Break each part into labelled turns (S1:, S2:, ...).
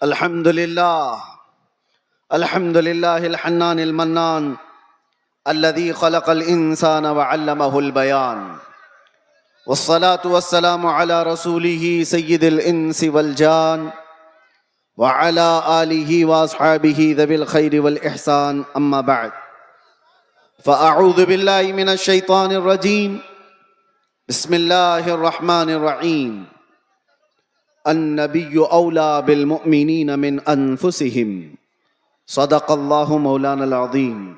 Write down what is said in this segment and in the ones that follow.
S1: الحمد لله الحنان المنان الذي خلق الإنسان وعلمه البيان، والصلاة والسلام على رسوله سيد الإنس والجان وعلى آله وأصحابه ذوي الخير والإحسان، أما بعد، فأعوذ بالله من الشيطان الرجيم. بسم الله الرحمن الرحيم. النبي أولى بالمؤمنين من أنفسهم، صدق الله مولانا العظیم.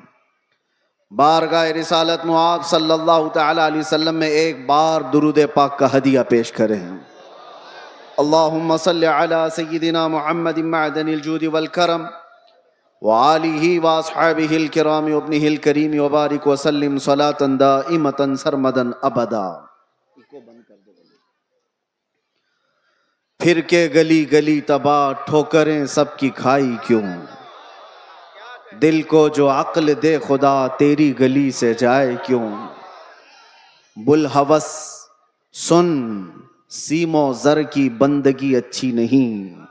S1: بارگاہ رسالت معاب صلی اللہ تعالی علیہ وسلم میں ایک بار درود پاک کا ہدیہ پیش کریں. اللہم صلی علی سیدنا محمد معدن الجود والکرم وآلہ واصحابہ الکرام وابنہ الکریم وبارک وسلم صلاة دائمة سرمدا ابدا. پھر کے گلی گلی تباہ ٹھوکریں سب کی کھائی کیوں، دل کو جو عقل دے خدا تیری گلی سے جائے کیوں. بلحوث سن سیم و زر کی بندگی اچھی نہیں،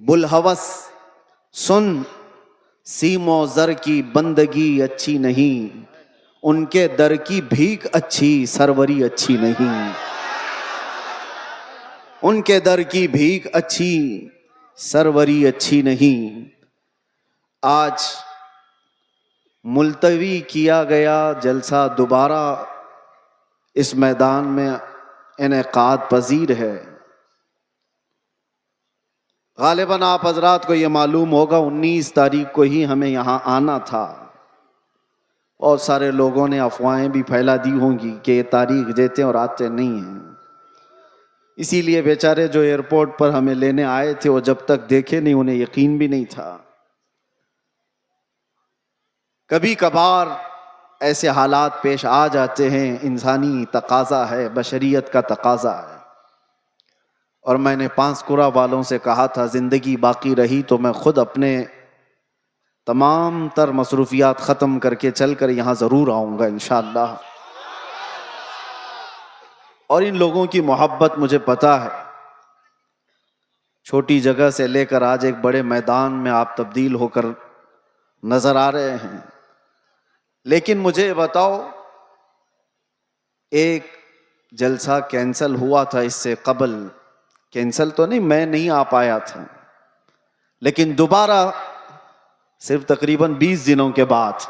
S1: بلحوث سن سیم و زر کی بندگی اچھی نہیں، ان کے در کی بھیک اچھی سروری اچھی نہیں، ان کے در کی بھیک اچھی سروری اچھی نہیں. آج ملتوی کیا گیا جلسہ دوبارہ اس میدان میں انعقاد پذیر ہے. غالباً آپ حضرات کو یہ معلوم ہوگا 19 تاریخ کو ہی ہمیں یہاں آنا تھا. بہت سارے لوگوں نے افواہیں بھی پھیلا دی ہوں گی کہ یہ تاریخ دیتے اور آتے نہیں ہیں. اسی لیے بیچارے جو ایئرپورٹ پر ہمیں لینے آئے تھے وہ جب تک دیکھے نہیں انہیں یقین بھی نہیں تھا. کبھی کبھار ایسے حالات پیش آ جاتے ہیں، انسانی تقاضا ہے، بشریت کا تقاضا ہے. اور میں نے پانسکورہ والوں سے کہا تھا زندگی باقی رہی تو میں خود اپنے تمام تر مصروفیات ختم کر کے چل کر یہاں ضرور آؤں گا انشاءاللہ. اور ان لوگوں کی محبت مجھے پتا ہے. چھوٹی جگہ سے لے کر آج ایک بڑے میدان میں آپ تبدیل ہو کر نظر آ رہے ہیں. لیکن مجھے بتاؤ، ایک جلسہ کینسل ہوا تھا اس سے قبل، کینسل تو نہیں، میں نہیں آ پایا تھا، لیکن دوبارہ صرف تقریباً 20 دنوں کے بعد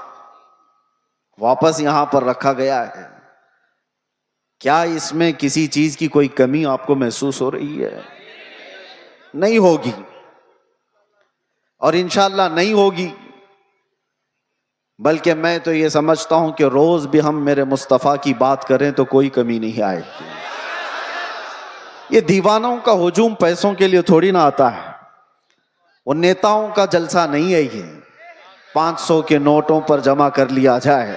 S1: واپس یہاں پر رکھا گیا ہے. کیا اس میں کسی چیز کی کوئی کمی آپ کو محسوس ہو رہی ہے؟ نہیں ہوگی، اور انشاءاللہ نہیں ہوگی. بلکہ میں تو یہ سمجھتا ہوں کہ روز بھی ہم میرے مصطفیٰ کی بات کریں تو کوئی کمی نہیں آئے گی. یہ دیوانوں کا ہجوم پیسوں کے لیے تھوڑی نہ آتا ہے، وہ نیتاؤں کا جلسہ نہیں ہے. یہ 500 کے نوٹوں پر جمع کر لیا جائے.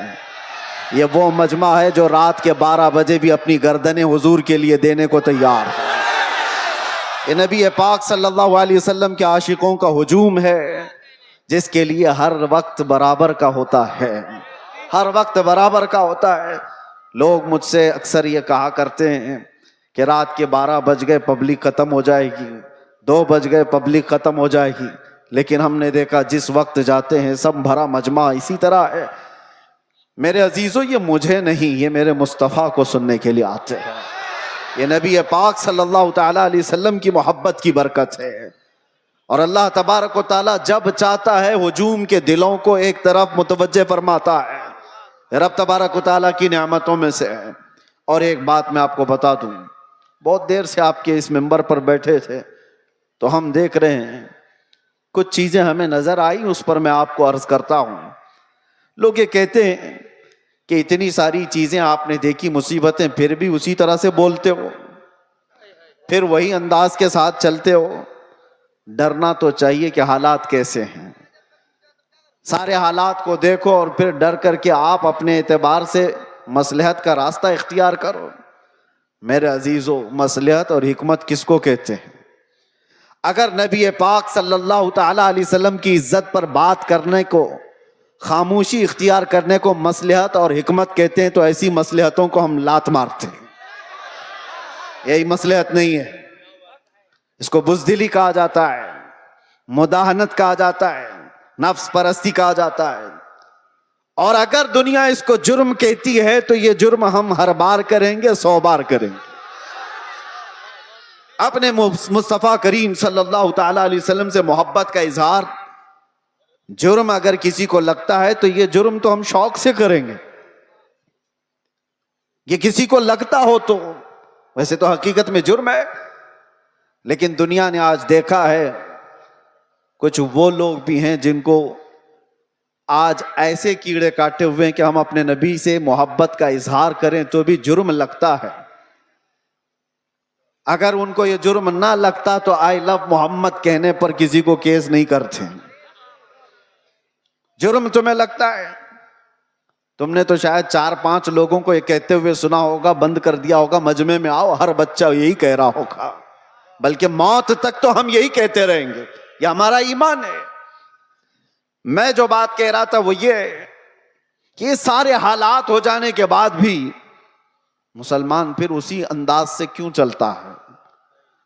S1: یہ وہ مجمع ہے جو رات کے 12 بجے بھی اپنی گردنیں حضور کے لیے دینے کو تیار ہے. یہ نبی پاک صلی اللہ علیہ وسلم کے عاشقوں کا ہجوم ہے، جس کے لیے ہر وقت برابر کا ہوتا ہے، ہر وقت برابر کا ہوتا ہے. لوگ مجھ سے اکثر یہ کہا کرتے ہیں کہ رات کے 12 بج گئے پبلک ختم ہو جائے گی، 2 بج گئے پبلک ختم ہو جائے گی. لیکن ہم نے دیکھا جس وقت جاتے ہیں سب بھرا مجمع اسی طرح ہے. میرے عزیزوں، یہ مجھے نہیں، یہ میرے مصطفیٰ کو سننے کے لیے آتے ہیں. یہ نبی پاک صلی اللہ تعالی علیہ وسلم کی محبت کی برکت ہے. اور اللہ تبارک و تعالی جب چاہتا ہے ہجوم کے دلوں کو ایک طرف متوجہ فرماتا ہے. رب تبارک و تعالی کی نعمتوں میں سے ہے. اور ایک بات میں آپ کو بتا دوں، بہت دیر سے آپ کے اس منبر پر بیٹھے تھے تو ہم دیکھ رہے ہیں کچھ چیزیں ہمیں نظر آئی، اس پر میں آپ کو عرض کرتا ہوں. لوگ یہ کہتے ہیں کہ اتنی ساری چیزیں آپ نے دیکھی، مصیبتیں، پھر بھی اسی طرح سے بولتے ہو، پھر وہی انداز کے ساتھ چلتے ہو. ڈرنا تو چاہیے کہ حالات کیسے ہیں. سارے حالات کو دیکھو اور پھر ڈر کر کے آپ اپنے اعتبار سے مصلحت کا راستہ اختیار کرو. میرے عزیزو، مصلحت اور حکمت کس کو کہتے ہیں؟ اگر نبی پاک صلی اللہ تعالی علیہ وسلم کی عزت پر بات کرنے کو، خاموشی اختیار کرنے کو مصلحت اور حکمت کہتے ہیں تو ایسی مصلحتوں کو ہم لات مارتے ہیں. یہی مصلحت نہیں ہے، اس کو بزدلی کہا جاتا ہے. مداہنت کہا جاتا ہے، نفس پرستی کہا جاتا ہے. اور اگر دنیا اس کو جرم کہتی ہے تو یہ جرم ہم ہر بار کریں گے، 100 بار کریں گے. اپنے مصطفیٰ کریم صلی اللہ تعالی علیہ وسلم سے محبت کا اظہار جرم اگر کسی کو لگتا ہے تو یہ جرم تو ہم شوق سے کریں گے. یہ کسی کو لگتا ہو تو ویسے تو حقیقت میں جرم ہے، لیکن دنیا نے آج دیکھا ہے کچھ وہ لوگ بھی ہیں جن کو آج ایسے کیڑے کاٹے ہوئے ہیں کہ ہم اپنے نبی سے محبت کا اظہار کریں تو بھی جرم لگتا ہے. اگر ان کو یہ جرم نہ لگتا تو آئی لو محمد کہنے پر کسی کو کیس نہیں کرتے. جرم تمہیں لگتا ہے. تم نے تو شاید 4-5 لوگوں کو یہ کہتے ہوئے سنا ہوگا، بند کر دیا ہوگا، مجمع میں آؤ ہر بچہ یہی کہہ رہا ہوگا، بلکہ موت تک تو ہم یہی کہتے رہیں گے. یہ ہمارا ایمان ہے. میں جو بات کہہ رہا تھا وہ یہ ہے کہ یہ سارے حالات ہو جانے کے بعد بھی مسلمان پھر اسی انداز سے کیوں چلتا ہے؟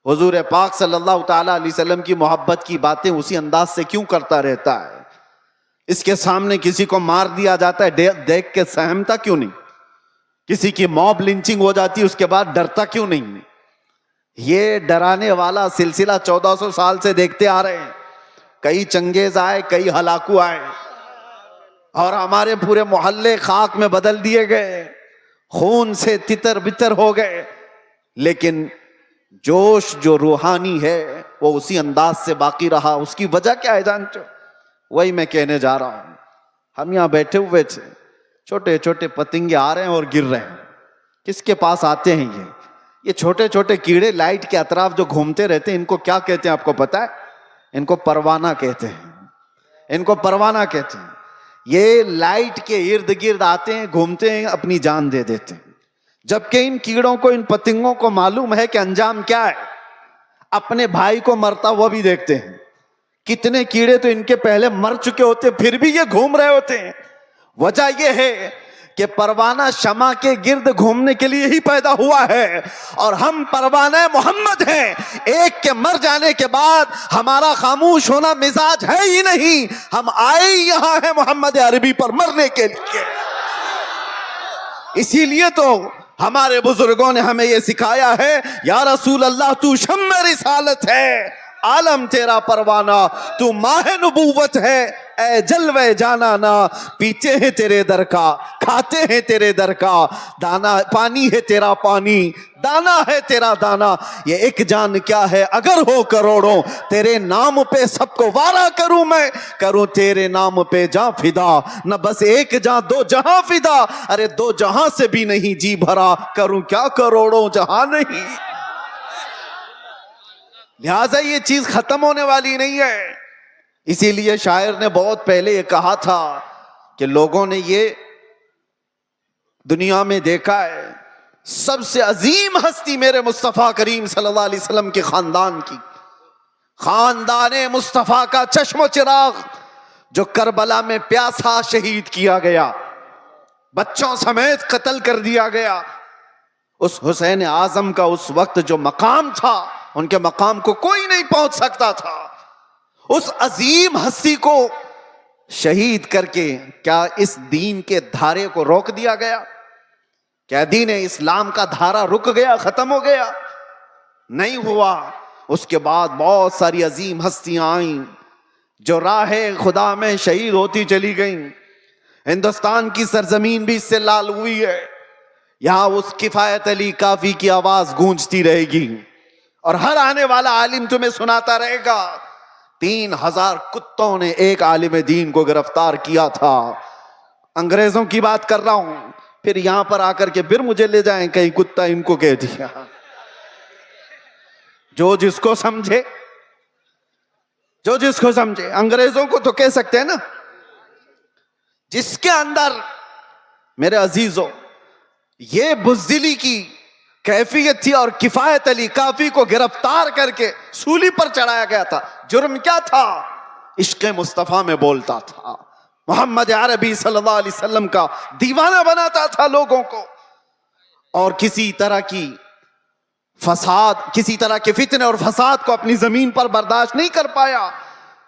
S1: حضور پاک صلی اللہ تعالی علیہ وسلم کی محبت کی باتیں اسی انداز سے کیوں کرتا رہتا ہے؟ اس کے سامنے کسی کو مار دیا جاتا ہے، دیکھ کے سہمتا کیوں نہیں؟ کسی کی موب لنچنگ ہو جاتی ہے، اس کے بعد ڈرتا کیوں نہیں؟ یہ ڈرانے والا سلسلہ 1400 سال سے دیکھتے آ رہے ہیں. کئی چنگیز آئے، کئی ہلاکو آئے، اور ہمارے پورے محلے خاک میں بدل دیے گئے، خون سے تتر بتر ہو گئے، لیکن جوش جو روحانی ہے وہ اسی انداز سے باقی رہا. اس کی وجہ کیا ہے جانتے ہو؟ وہی میں کہنے جا رہا ہوں. ہم یہاں بیٹھے ہوئے تھے، چھوٹے چھوٹے پتنگے آ رہے ہیں اور گر رہے ہیں. کس کے پاس آتے ہیں یہ چھوٹے چھوٹے کیڑے لائٹ کے اطراف جو گھومتے رہتے ہیں، ان کو کیا کہتے ہیں آپ کو پتا ہے؟ ان کو پروانہ کہتے ہیں. ان کو پروانہ کہتے ہیں. یہ لائٹ کے ارد گرد آتے ہیں، گھومتے ہیں، اپنی جان دے دیتے ہیں. جبکہ ان کیڑوں کو، ان پتنگوں کو معلوم ہے کہ انجام کیا ہے. اپنے بھائی کو مرتا ہوا بھی دیکھتے ہیں. کتنے کیڑے تو ان کے پہلے مر چکے ہوتے، پھر بھی یہ گھوم رہے ہوتے ہیں. وجہ یہ ہے کہ پروانہ شمع کے گرد گھومنے کے لیے ہی پیدا ہوا ہے، اور ہم پروانہ محمد ہیں. ایک کے مر جانے کے بعد ہمارا خاموش ہونا مزاج ہے ہی نہیں. ہم آئے یہاں ہیں محمد عربی پر مرنے کے لیے. اسی لیے تو ہمارے بزرگوں نے ہمیں یہ سکھایا ہے، یا رسول اللہ تو شمع رسالت ہے، عالم تیرا پروانہ، تو ماہ نبوت ہے، اے جلوے جانانا. پیتے ہیں تیرے در کا، کھاتے ہیں تیرے در کا، دانا پانی ہے تیرا پانی، دانا ہے تیرا دانا. یہ ایک جان کیا ہے اگر ہو کروڑوں، تیرے نام پہ سب کو وارا کروں میں، کروں تیرے نام پہ جاں فدا. نہ بس ایک جاں 2 جہاں فدا، ارے 2 جہاں سے بھی نہیں جی بھرا، کروں کیا کروڑوں جہاں نہیں. لہٰذا یہ چیز ختم ہونے والی نہیں ہے. اسی لیے شاعر نے بہت پہلے یہ کہا تھا کہ لوگوں نے یہ دنیا میں دیکھا ہے، سب سے عظیم ہستی میرے مصطفیٰ کریم صلی اللہ علیہ وسلم کے خاندان کی، خاندان مصطفیٰ کا چشم و چراغ، جو کربلا میں پیاسا شہید کیا گیا، بچوں سمیت قتل کر دیا گیا. اس حسین اعظم کا اس وقت جو مقام تھا، ان کے مقام کو کوئی نہیں پہنچ سکتا تھا. اس عظیم ہستی کو شہید کر کے کیا اس دین کے دھارے کو روک دیا گیا؟ کیا دین اسلام کا دھارا رک گیا، ختم ہو گیا؟ نہیں ہوا. اس کے بعد بہت ساری عظیم ہستیاں آئیں جو راہ خدا میں شہید ہوتی چلی گئیں. ہندوستان کی سرزمین بھی اس سے لال ہوئی ہے. یہاں اس کفایت علی کافی کی آواز گونجتی رہے گی، اور ہر آنے والا عالم تمہیں سناتا رہے گا 3000 کتوں نے ایک عالم دین کو گرفتار کیا تھا. انگریزوں کی بات کر رہا ہوں. پھر یہاں پر آ کر کے پھر مجھے لے جائیں کہیں کتا ان کو کہہ دیا. جو جس کو سمجھے، جو جس کو سمجھے. انگریزوں کو تو کہہ سکتے ہیں نا. جس کے اندر میرے عزیزوں یہ بزدلی کی کیفیت تھی، اور کفایت علی کافی کو گرفتار کر کے سولی پر چڑھایا گیا تھا. جرم کیا تھا؟ عشق مصطفیٰ میں بولتا تھا، محمد عربی صلی اللہ علیہ وسلم کا دیوانہ بناتا تھا لوگوں کو، اور کسی طرح کی فساد، کسی طرح کے فتنے اور فساد کو اپنی زمین پر برداشت نہیں کر پایا.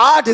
S1: 8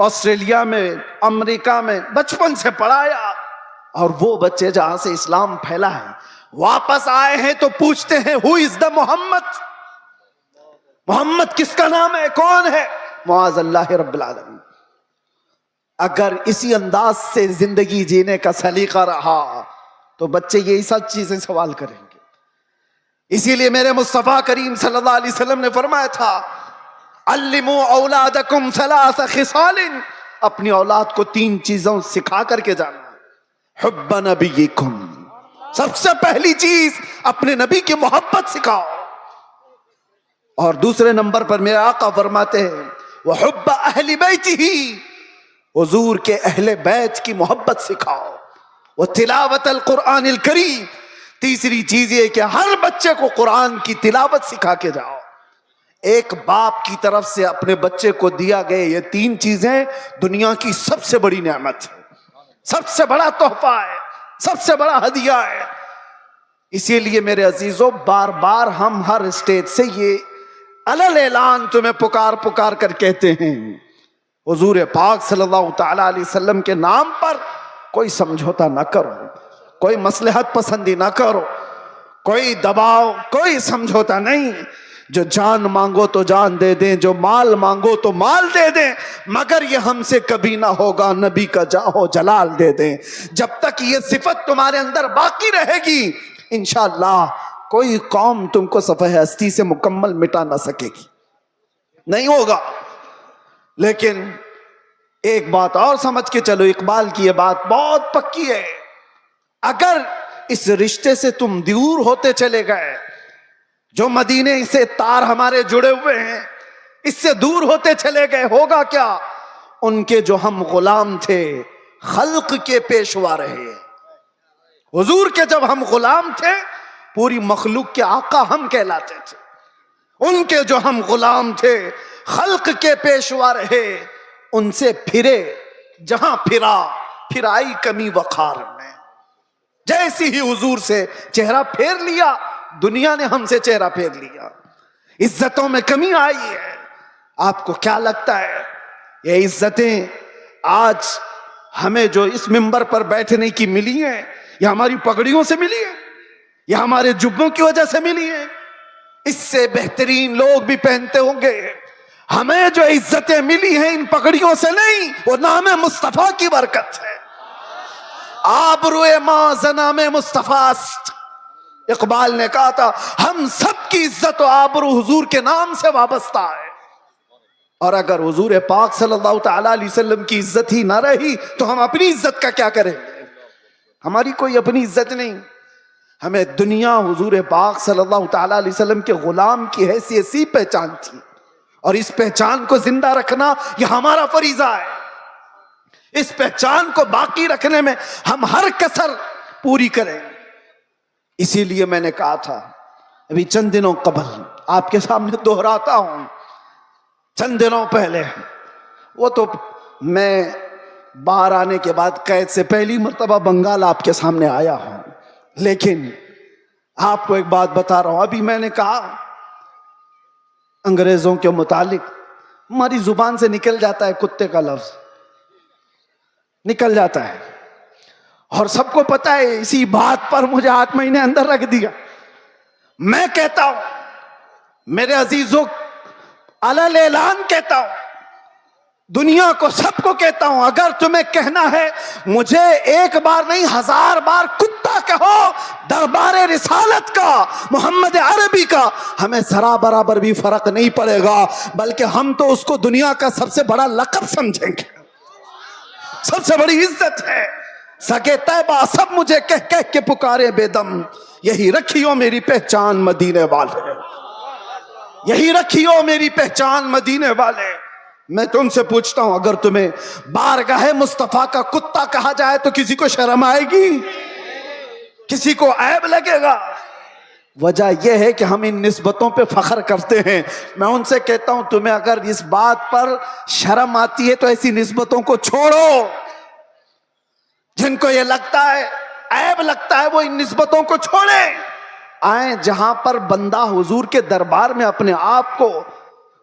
S1: آسٹریلیا میں، امریکہ میں بچپن سے پڑھایا، اور وہ بچے جہاں سے اسلام پھیلا ہے واپس آئے ہیں تو پوچھتے ہیں ہو از دا محمد، محمد کس کا نام ہے، کون ہے؟ معاذ اللہ رب العالمین۔ اگر اسی انداز سے زندگی جینے کا سلیقہ رہا تو بچے یہی سب چیزیں سوال کریں گے۔ اسی لیے میرے مصطفیٰ کریم صلی اللہ علیہ وسلم نے فرمایا تھا علموا اولادکم ثلاث خصال، اپنی اولاد کو 3 چیزوں سکھا کر کے جانا۔ حب نبیکم، سب سے پہلی چیز اپنے نبی کی محبت سکھاؤ، اور دوسرے نمبر پر میرے آقا فرماتے ہیں وحب اہل بیتہ، حضور کے اہل بیت کی محبت سکھاؤ، وتلاوت القرآن الکریم، تیسری چیز یہ کہ ہر بچے کو قرآن کی تلاوت سکھا کے جاؤ۔ ایک باپ کی طرف سے اپنے بچے کو دیا گئے یہ 3 چیزیں دنیا کی سب سے بڑی نعمت ہے، سب سے بڑا تحفہ ہے، سب سے بڑا ہدیہ ہے۔ اسی لیے میرے عزیزوں، بار بار ہم ہر اسٹیج سے یہ علل اعلان تمہیں پکار پکار کر کہتے ہیں، حضور پاک صلی اللہ تعالی علیہ وسلم کے نام پر کوئی سمجھوتا نہ کرو، کوئی مصلحت پسندی نہ کرو، کوئی دباؤ، کوئی سمجھوتا نہیں۔ جو جان مانگو تو جان دے دیں، جو مال مانگو تو مال دے دیں، مگر یہ ہم سے کبھی نہ ہوگا نبی کا جاہو جلال دے دیں۔ جب تک یہ صفت تمہارے اندر باقی رہے گی انشاءاللہ کوئی قوم تم کو صفحہ ہستی سے مکمل مٹا نہ سکے گی، نہیں ہوگا۔ لیکن ایک بات اور سمجھ کے چلو، اقبال کی یہ بات بہت پکی ہے، اگر اس رشتے سے تم دور ہوتے چلے گئے، جو مدینے سے تار ہمارے جڑے ہوئے ہیں اس سے دور ہوتے چلے گئے، ہوگا کیا؟ ان کے جو ہم غلام تھے خلق کے پیشوا رہے۔ حضور کے جب ہم غلام تھے پوری مخلوق کے آقا ہم کہلاتے تھے، ان کے جو ہم غلام تھے خلق کے پیشوا رہے، ان سے پھرے جہاں پھرا، پھرائی کمی وقار میں۔ جیسی ہی حضور سے چہرہ پھیر لیا دنیا نے ہم سے چہرہ پھیر لیا، عزتوں میں کمی آئی ہے۔ آپ کو کیا لگتا ہے یہ عزتیں آج ہمیں جو اس منبر پر بیٹھنے کی ملی ہیں یہ ہماری پگڑیوں سے ملی ہیں، یہ ہمارے جبوں کی وجہ سے ملی ہیں؟ اس سے بہترین لوگ بھی پہنتے ہوں گے۔ ہمیں جو عزتیں ملی ہیں ان پگڑیوں سے نہیں، وہ نام مصطفیٰ کی برکت ہے۔ آبروئے ماں زنام مصطفیٰ است، اقبال نے کہا تھا ہم سب کی عزت و آبرو حضور کے نام سے وابستہ ہے، اور اگر حضور پاک صلی اللہ تعالی علیہ وسلم کی عزت ہی نہ رہی تو ہم اپنی عزت کا کیا کریں گے؟ ہماری کوئی اپنی عزت نہیں۔ ہمیں دنیا حضور پاک صلی اللہ تعالی علیہ وسلم کے غلام کی حیثیت سی پہچان تھی، اور اس پہچان کو زندہ رکھنا یہ ہمارا فریضہ ہے۔ اس پہچان کو باقی رکھنے میں ہم ہر کسر پوری کریں۔ اسی لیے میں نے کہا تھا ابھی چند دنوں قبل، آپ کے سامنے دہراتا ہوں، چند دنوں پہلے، وہ تو میں باہر آنے کے بعد قید سے پہلی مرتبہ بنگال آپ کے سامنے آیا ہوں، لیکن آپ کو ایک بات بتا رہا ہوں۔ ابھی میں نے کہا انگریزوں کے متعلق ہماری زبان سے نکل جاتا ہے کتے کا لفظ، نکل جاتا ہے، اور سب کو پتا ہے، اسی بات پر مجھے 8 مہینے اندر رکھ دیا۔ میں کہتا ہوں میرے عزیزوں، علل اعلان کہتا ہوں، دنیا کو سب کو کہتا ہوں، اگر تمہیں کہنا ہے مجھے ایک بار نہیں 1000 بار کتا کہو دربار رسالت کا، محمد عربی کا، ہمیں ذرا برابر بھی فرق نہیں پڑے گا، بلکہ ہم تو اس کو دنیا کا سب سے بڑا لقب سمجھیں گے، سب سے بڑی عزت ہے۔ سگے طیبہ سب مجھے کہہ کہہ کے پکارے بے دم، یہی رکھیو میری پہچان مدینے والے، یہی رکھیو میری پہچان مدینے والے۔ میں تم سے پوچھتا ہوں، اگر تمہیں بارگاہ مصطفیٰ کا کتا کہا جائے تو کسی کو شرم آئے گی؟ کسی کو عیب لگے گا؟ وجہ یہ ہے کہ ہم ان نسبتوں پہ فخر کرتے ہیں۔ میں ان سے کہتا ہوں تمہیں اگر اس بات پر شرم آتی ہے تو ایسی نسبتوں کو چھوڑو۔ جن کو یہ لگتا ہے، عیب لگتا ہے، وہ ان نسبتوں کو چھوڑیں۔ آئیں جہاں پر بندہ حضور کے دربار میں اپنے آپ کو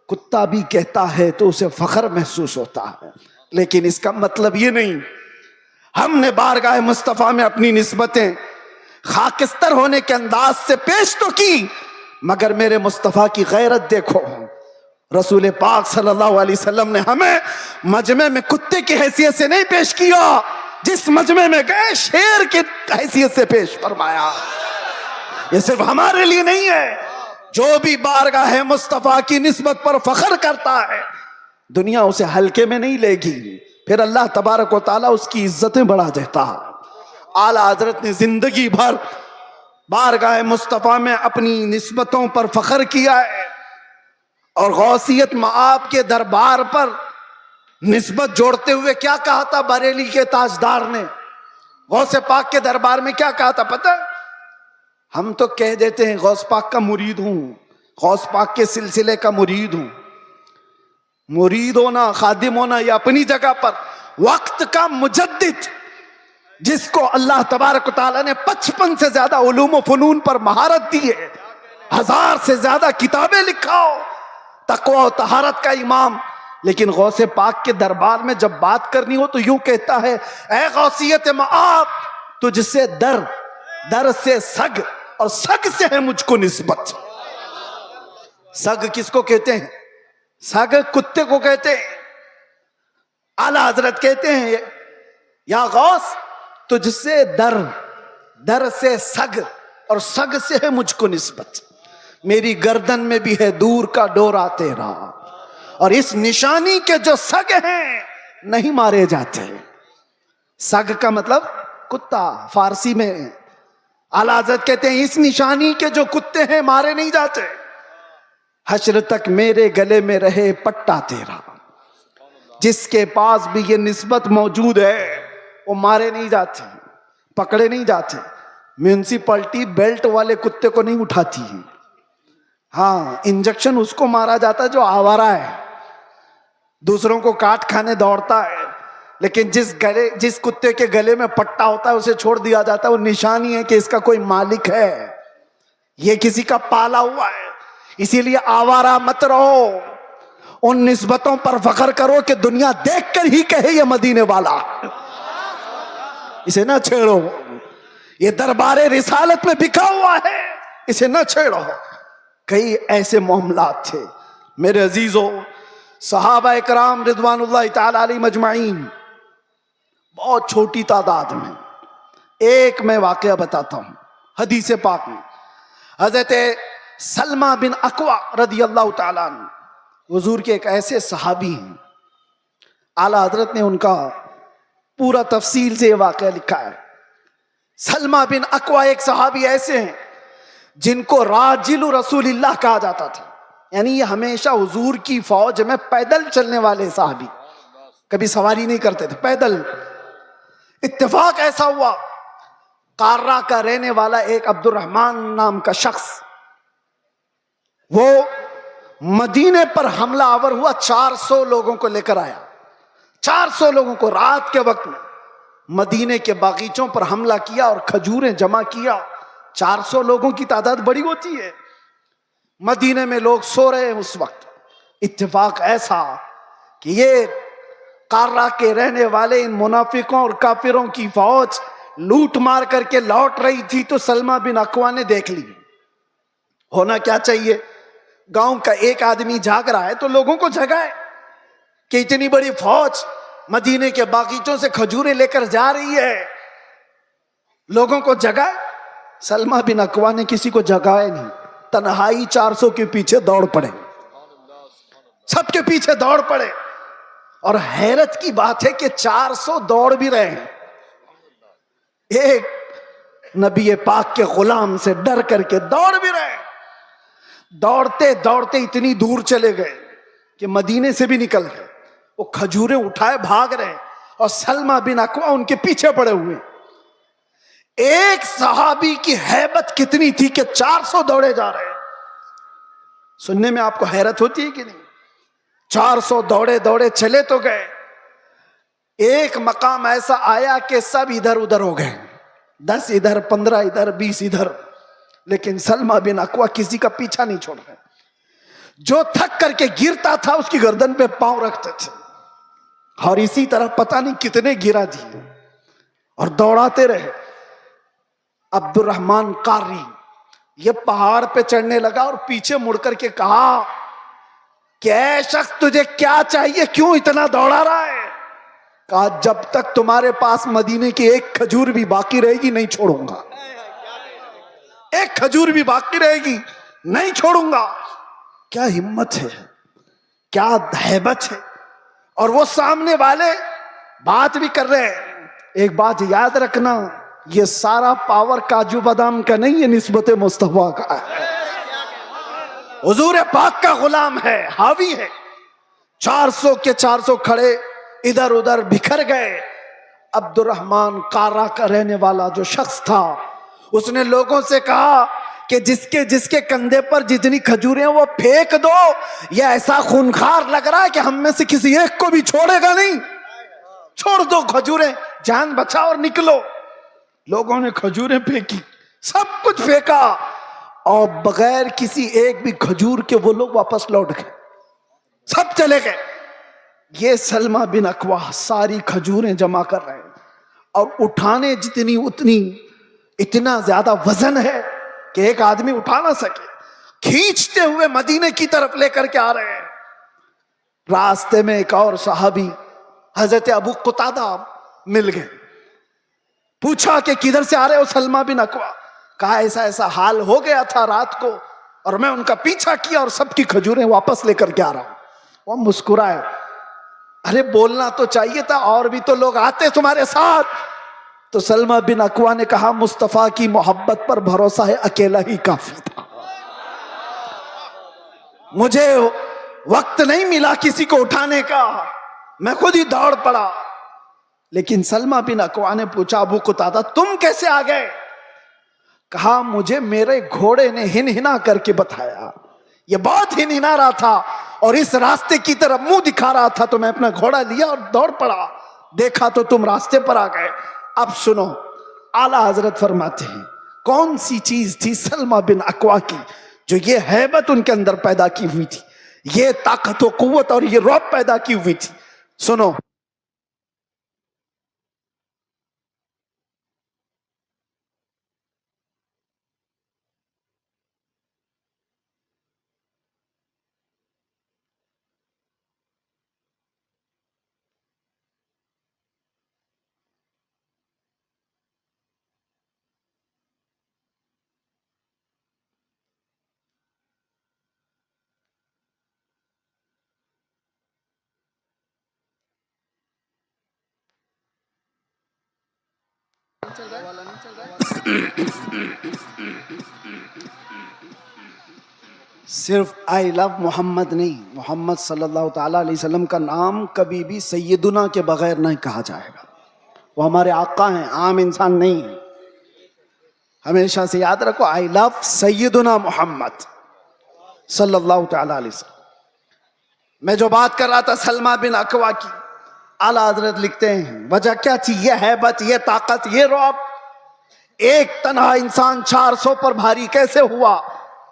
S1: کتا بھی کہتا ہے تو اسے فخر محسوس ہوتا ہے۔ لیکن اس کا مطلب یہ نہیں ہم نے بارگاہ مصطفیٰ میں اپنی نسبتیں خاکستر ہونے کے انداز سے پیش تو کی، مگر میرے مصطفیٰ کی غیرت دیکھو. رسول پاک صلی اللہ علیہ وسلم نے ہمیں مجمع میں کتے کی حیثیت سے نہیں پیش کیا، جس مجمع میں گئے شیر کی حیثیت سے پیش فرمایا. یہ صرف ہمارے لیے نہیں ہے، جو بھی بارگاہ مصطفیٰ کی نسبت پر فخر کرتا ہے دنیا اسے ہلکے میں نہیں لے گی، پھر اللہ تبارک و تعالیٰ اس کی عزتیں بڑھا دیتا. اعلیٰ حضرت نے زندگی بھر بارگاہ مصطفیٰ میں اپنی نسبتوں پر فخر کیا ہے، اور غوثیت مآب کے دربار پر نسبت جوڑتے ہوئے کیا کہا تھا بریلی کے تاجدار نے؟ غوث پاک کے دربار میں کیا کہا تھا پتہ؟ ہم تو کہہ دیتے ہیں غوث پاک کا مرید ہوں، غوث پاک کے سلسلے کا مرید ہوں. مرید ہونا، خادم ہونا یہ اپنی جگہ پر، وقت کا مجدد جس کو اللہ تبارک و تعالیٰ نے 55 سے زیادہ علوم و فنون پر مہارت دی ہے، 1000 سے زیادہ کتابیں لکھا ہو، تقوی و طہارت کا امام، لیکن غوث پاک کے دربار میں جب بات کرنی ہو تو یوں کہتا ہے اے غوثیت مآب تجھ سے در، در سے سگ، اور سگ سے ہے مجھ کو نسبت. سگ کس کو کہتے ہیں؟ سگ کتے کو کہتے ہیں. اعلیٰ حضرت کہتے ہیں یا غوث تجھ سے در، در سے سگ، اور سگ سے ہے مجھ کو نسبت. میری گردن میں بھی ہے دور کا ڈورا تیرا، اور اس نشانی کے جو سگ ہیں نہیں مارے جاتے. سگ کا مطلب کتا فارسی میں. اعلیٰ حضرت کہتے ہیں اس نشانی کے جو کتے ہیں مارے نہیں جاتے. حشر تک میرے گلے میں رہے پٹا تیرا. جس کے پاس بھی یہ نسبت موجود ہے وہ مارے نہیں جاتے، پکڑے نہیں جاتے. میونسپلٹی بیلٹ والے کتے کو نہیں اٹھاتی، ہاں انجیکشن اس کو مارا جاتا ہے جو آوارہ ہے، دوسروں کو کاٹ کھانے دوڑتا ہے. لیکن جس کتے کے گلے میں پٹا ہوتا ہے اسے چھوڑ دیا جاتا ہے. وہ نشانی ہے کہ اس کا کوئی مالک ہے، یہ کسی کا پالا ہوا ہے. اسی لیے آوارہ مت رہو، ان نسبتوں پر فخر کرو کہ دنیا دیکھ کر ہی کہے یہ مدینے والا. اسے نہ چھیڑو، یہ دربار رسالت میں بکھا ہوا ہے، اسے نہ چھیڑو. کئی ایسے معاملات تھے میرے عزیزوں. صحابہ اکرام رضوان اللہ تعالی علیہ مجمعین بہت چھوٹی تعداد میں. ایک میں واقعہ بتاتا ہوں حدیث پاک میں. حضرت سلمہ بن اکوع رضی اللہ تعالیٰ عنہ حضور کے ایک ایسے صحابی ہیں، اعلیٰ حضرت نے ان کا پورا تفصیل سے یہ واقعہ لکھا ہے. سلمہ بن اکوع ایک صحابی ایسے ہیں جن کو راجل رسول اللہ کہا جاتا تھا، یعنی یہ ہمیشہ حضور کی فوج میں پیدل چلنے والے صحابی، کبھی سواری نہیں کرتے تھے، پیدل. اتفاق ایسا ہوا قارہ کا رہنے والا ایک عبد الرحمن نام کا شخص وہ مدینے پر حملہ آور ہوا، 400 لوگوں کو لے کر آیا. 400 لوگوں کو رات کے وقت میں مدینے کے باغیچوں پر حملہ کیا اور کھجوریں جمع کیا. 400 لوگوں کی تعداد بڑی ہوتی ہے. مدینے میں لوگ سو رہے ہیں اس وقت. اتفاق ایسا کہ یہ قارہ کے رہنے والے ان منافقوں اور کافروں کی فوج لوٹ مار کر کے لوٹ رہی تھی تو سلمہ بن اکوع نے دیکھ لی. ہونا کیا چاہیے، گاؤں کا ایک آدمی جاگ رہا ہے تو لوگوں کو جگائے کہ اتنی بڑی فوج مدینے کے باغیچوں سے کھجوریں لے کر جا رہی ہے، لوگوں کو جگائے. سلمہ بن اکوع نے کسی کو جگائے نہیں، تنہائی 400 کے پیچھے دوڑ پڑے، سب کے پیچھے دوڑ پڑے. اور حیرت کی بات ہے کہ 400 دوڑ بھی رہے ہیں، ایک نبی پاک کے غلام سے ڈر کر کے دوڑ بھی رہے ہیں. دوڑتے دوڑتے اتنی دور چلے گئے کہ مدینے سے بھی نکل گئے. وہ کھجوریں اٹھائے بھاگ رہے اور سلمہ بن اکوع ان کے پیچھے پڑے ہوئے. ایک صحابی کی ہیبت کتنی تھی کہ 400 دوڑے جا رہے ہیں. سننے میں آپ کو حیرت ہوتی ہے کہ نہیں؟ 400 دوڑے دوڑے چلے تو گئے. ایک مقام ایسا آیا کہ سب ادھر ادھر ہو گئے، 10 ادھر، 15 ادھر، 20 ادھر. لیکن سلمہ بن اکوع کسی کا پیچھا نہیں چھوڑ رہے. جو تھک کر کے گرتا تھا اس کی گردن پہ پاؤں رکھتے تھے.
S2: اور اسی طرح پتہ نہیں کتنے گرا دیے اور دوڑاتے رہے. عبد الرحمن قاری یہ پہاڑ پہ چڑھنے لگا اور پیچھے مڑ کر کے کہا کہ اے شخص تجھے کیا چاہیے, کیوں اتنا دوڑا رہا ہے؟ کہا جب تک تمہارے پاس مدینے کی ایک کھجور بھی باقی رہے گی نہیں چھوڑوں گا, ایک کھجور بھی باقی رہے گی نہیں چھوڑوں گا. کیا ہمت ہے, کیا ہیبت ہے. اور وہ سامنے والے بات بھی کر رہے ہیں. ایک بات یاد رکھنا, یہ سارا پاور کاجو بادام کا نہیں, یہ نسبت مصطفیٰ کا ہے. حضور پاک کا غلام ہے, حاوی ہے. 400 کے 400 کھڑے ادھر ادھر بکھر گئے. عبد الرحمن قارا کا رہنے والا جو شخص تھا, اس نے لوگوں سے کہا کہ جس کے کندھے پر جتنی کھجوریں وہ پھینک دو, یہ ایسا خونخوار لگ رہا ہے کہ ہم میں سے کسی ایک کو بھی چھوڑے گا نہیں. چھوڑ دو کھجوریں, جان بچاؤ اور نکلو. لوگوں نے کھجوریں پھینکی, سب کچھ پھینکا, اور بغیر کسی ایک بھی کھجور کے وہ لوگ واپس لوٹ گئے, سب چلے گئے. یہ سلمہ بن اکوا ساری کھجوریں جمع کر رہے ہیں, اور اٹھانے جتنی اتنی, اتنا زیادہ وزن ہے کہ ایک آدمی اٹھا نہ سکے. کھینچتے ہوئے مدینے کی طرف لے کر کے آ رہے ہیں. راستے میں ایک اور صحابی حضرت ابو قتادہ مل گئے. پوچھا کہ کدھر سے آ رہے ہو سلمہ بن اکوا؟ کہا ایسا ایسا حال ہو گیا تھا رات کو, اور میں ان کا پیچھا کیا اور سب کی کھجوریں واپس لے کر کے آ رہا ہوں. وہ مسکرائے, ارے بولنا تو چاہیے تھا, اور بھی تو لوگ آتے تمہارے ساتھ. تو سلمہ بن اکوا نے کہا مصطفیٰ کی محبت پر بھروسہ ہے, اکیلا ہی کافی تھا, مجھے وقت نہیں ملا کسی کو اٹھانے کا, میں خود ہی دوڑ پڑا. لیکن سلمہ بن اکوا نے پوچھا ابو قتادہ تم کیسے آ گئے؟ کہا مجھے میرے گھوڑے نے ہنہنا کر کے بتایا, یہ بہت ہنہنا رہا تھا اور اس راستے کی طرف منہ دکھا رہا تھا, تو میں اپنا گھوڑا لیا اور دوڑ پڑا, دیکھا تو تم راستے پر آ گئے. اب سنو, اعلیٰ حضرت فرماتے ہیں کون سی چیز تھی سلمہ بن اکوا کی جو یہ ہیبت ان کے اندر پیدا کی ہوئی تھی, یہ طاقت و قوت اور یہ رعب پیدا کی ہوئی تھی. سنو, صرف آئی لو محمد نہیں, محمد صلی اللہ تعالیٰ علیہ وسلم کا نام کبھی بھی سیدنا کے بغیر نہیں کہا جائے گا. وہ ہمارے آقا ہیں, عام انسان نہیں. ہمیشہ سے یاد رکھو, آئی لو سیدنا محمد صلی اللہ تعالیٰ علیہ وسلم. میں جو بات کر رہا تھا سلمہ بن اکوا کی, اعلیٰ حضرت لکھتے ہیں وجہ کیا تھی, یہ ہیبت, یہ طاقت, یہ رعب. ایک تنہا انسان 400 پر بھاری کیسے ہوا؟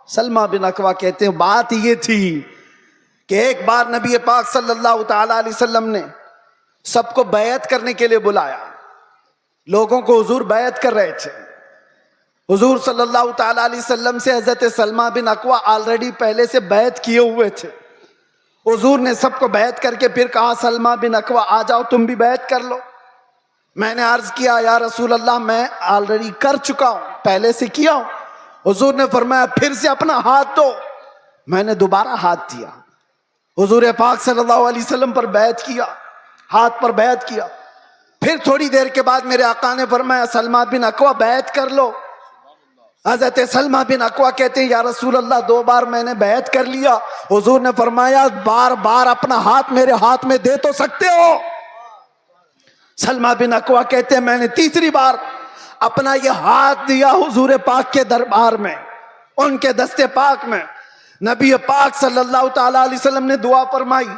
S2: سلمہ بن اکوا کہتے ہیں بات یہ تھی کہ ایک بار نبی پاک صلی اللہ تعالیٰ علیہ وسلم نے سب کو بیعت کرنے کے لیے بلایا. لوگوں کو حضور بیعت کر رہے تھے. حضور صلی اللہ تعالیٰ علیہ وسلم سے حضرت سلمہ بن اکوا آلریڈی پہلے سے بیعت کیے ہوئے تھے. حضور نے سب کو بیعت کر کے پھر کہا سلمہ بن اکوا آ جاؤ تم بھی بیعت کر لو. میں نے عرض کیا یا رسول اللہ میں آلریڈی کر چکا ہوں, پہلے سے کیا ہوں. حضور نے فرمایا پھر سے اپنا ہاتھ دو. میں نے دوبارہ ہاتھ دیا, حضور پاک صلی اللہ علیہ وسلم پر بیعت کیا, ہاتھ پر بیعت کیا. پھر تھوڑی دیر کے بعد میرے آقا نے فرمایا سلمہ بن اکوا بیعت کر لو. حضرت سلمہ بن اکوا کہتے ہیں یا رسول اللہ 2 بار میں نے بیعت کر لیا. حضور نے فرمایا بار بار اپنا ہاتھ میرے ہاتھ میں دے تو سکتے ہو. سلمہ بن اکوا کہتے ہیں میں نے 3ری بار اپنا یہ ہاتھ دیا حضور پاک کے دربار میں, ان کے دستے پاک میں. نبی پاک صلی اللہ تعالیٰ علیہ وسلم نے دعا فرمائی.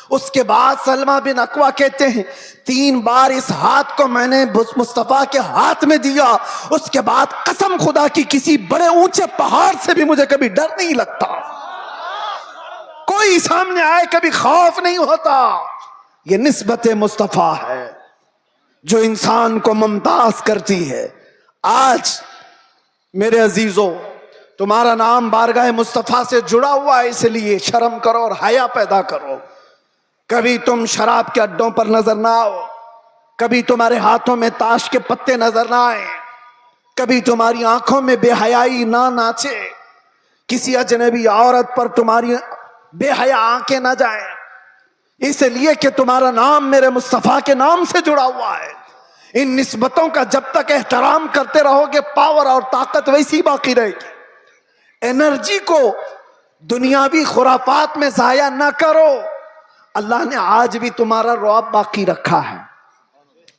S2: اس کے بعد سلمہ بن اکوا کہتے ہیں 3 بار اس ہاتھ کو میں نے مصطفیٰ کے ہاتھ میں دیا. اس کے بعد قسم خدا کی کسی بڑے اونچے پہاڑ سے بھی مجھے کبھی ڈر نہیں لگتا, کوئی سامنے آئے کبھی خوف نہیں ہوتا. یہ نسبت مصطفیٰ ہے جو انسان کو ممتاز کرتی ہے. آج میرے عزیزوں تمہارا نام بارگاہ مصطفیٰ سے جڑا ہوا ہے، اس لیے شرم کرو اور حیا پیدا کرو. کبھی تم شراب کے اڈوں پر نظر نہ آؤ، کبھی تمہارے ہاتھوں میں تاش کے پتے نظر نہ آئے، کبھی تمہاری آنکھوں میں بے حیائی نہ ناچے، کسی اجنبی عورت پر تمہاری بے حیا آنکھیں نہ جائیں، اس لیے کہ تمہارا نام میرے مصطفیٰ کے نام سے جڑا ہوا ہے. ان نسبتوں کا جب تک احترام کرتے رہو گے پاور اور طاقت ویسی باقی رہے گی. انرجی کو دنیاوی خرافات میں ضائع نہ کرو. اللہ نے آج بھی تمہارا رعب باقی رکھا ہے،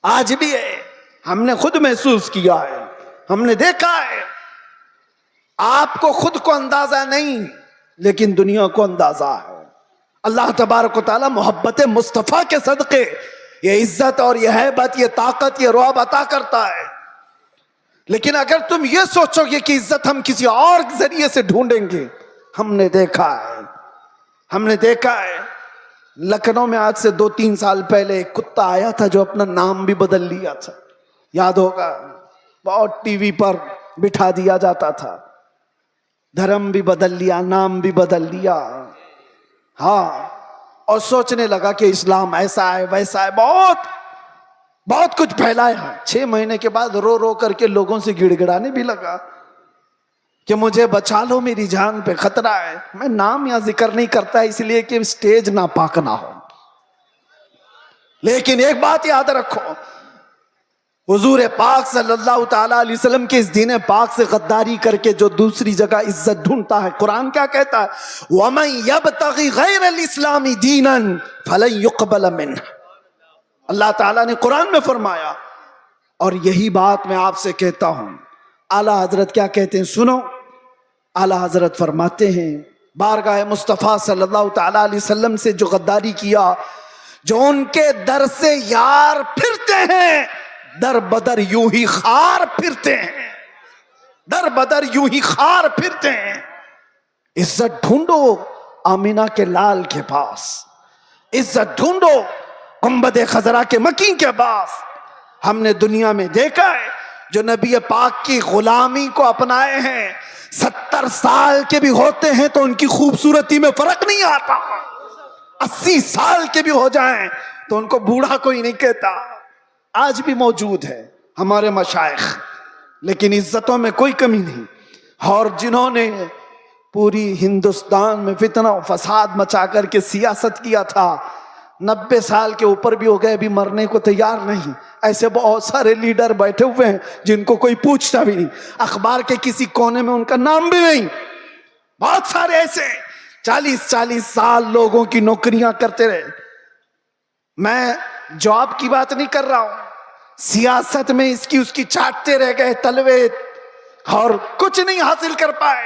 S2: آج بھی ہے. ہم نے خود محسوس کیا ہے، ہم نے دیکھا ہے. آپ کو خود کو اندازہ نہیں لیکن دنیا کو اندازہ ہے. اللہ تبارک و تعالی محبت مصطفیٰ کے صدقے یہ عزت اور یہ ہیبت، یہ طاقت، یہ رعب عطا کرتا ہے. لیکن اگر تم یہ سوچو گے کہ عزت ہم کسی اور ذریعے سے ڈھونڈیں گے، ہم نے دیکھا ہے لکھنؤ میں آج سے 2-3 سال پہلے ایک کتا آیا تھا جو اپنا نام بھی بدل لیا تھا، یاد ہوگا. بہت ٹی وی پر بٹھا دیا جاتا تھا، دھرم بھی بدل لیا، نام بھی بدل لیا. ہاں، اور سوچنے لگا کہ اسلام ایسا ہے ویسا ہے، بہت کچھ پھیلایا. 6 مہینے کے بعد رو رو کر کے لوگوں سے گڑ گڑانے بھی لگا کہ مجھے بچا لو، میری جان پہ خطرہ ہے. میں نام یا ذکر نہیں کرتا اس لیے کہ سٹیج ناپاک نہ ہو. لیکن ایک بات یاد رکھو، حضور پاک صلی اللہ تعالی علیہ وسلم کے اس دین پاک سے غداری کر کے جو دوسری جگہ عزت ڈھونڈتا ہے، قرآن کیا کہتا ہے؟ وَمَن يَبْتَغِ غَيْرَ الْإِسْلَامِ دِينًا فَلَن يُقْبَلَ مِنْهُ. اللہ تعالیٰ نے قرآن میں فرمایا، اور یہی بات میں آپ سے کہتا ہوں. اعلیٰ حضرت کیا کہتے ہیں سنو. اعلیٰ حضرت فرماتے ہیں بارگاہ مصطفیٰ صلی اللہ تعالی علیہ وسلم سے جو غداری کیا، جو ان کے در سے یار پھرتے ہیں، در بدر یوں ہی خار پھرتے ہیں، در بدر یوں ہی خار پھرتے ہیں. عزت ڈھونڈو آمینہ کے لال کے پاس، عزت ڈھونڈو گنبد خضرا کے مکین کے پاس. ہم نے دنیا میں دیکھا ہے جو نبی پاک کی غلامی کو اپنائے ہیں، 70 سال کے بھی ہوتے ہیں تو ان کی خوبصورتی میں فرق نہیں آتا. 80 سال کے بھی ہو جائیں تو ان کو بوڑھا کوئی نہیں کہتا. آج بھی موجود ہے ہمارے مشائخ، لیکن عزتوں میں کوئی کمی نہیں. اور جنہوں نے پوری ہندوستان میں فتنہ و فساد مچا کر کے سیاست کیا تھا، 90 سال کے اوپر بھی ہو گئے، ابھی مرنے کو تیار نہیں. ایسے بہت سارے لیڈر بیٹھے ہوئے ہیں جن کو کوئی پوچھتا بھی نہیں، اخبار کے کسی کونے میں ان کا نام بھی نہیں. بہت سارے ایسے 40 سال لوگوں کی نوکریاں کرتے رہے. میں جاب کی بات نہیں کر رہا ہوں، سیاست میں اس کی چاٹتے رہ گئے تلوے اور کچھ نہیں حاصل کر پائے.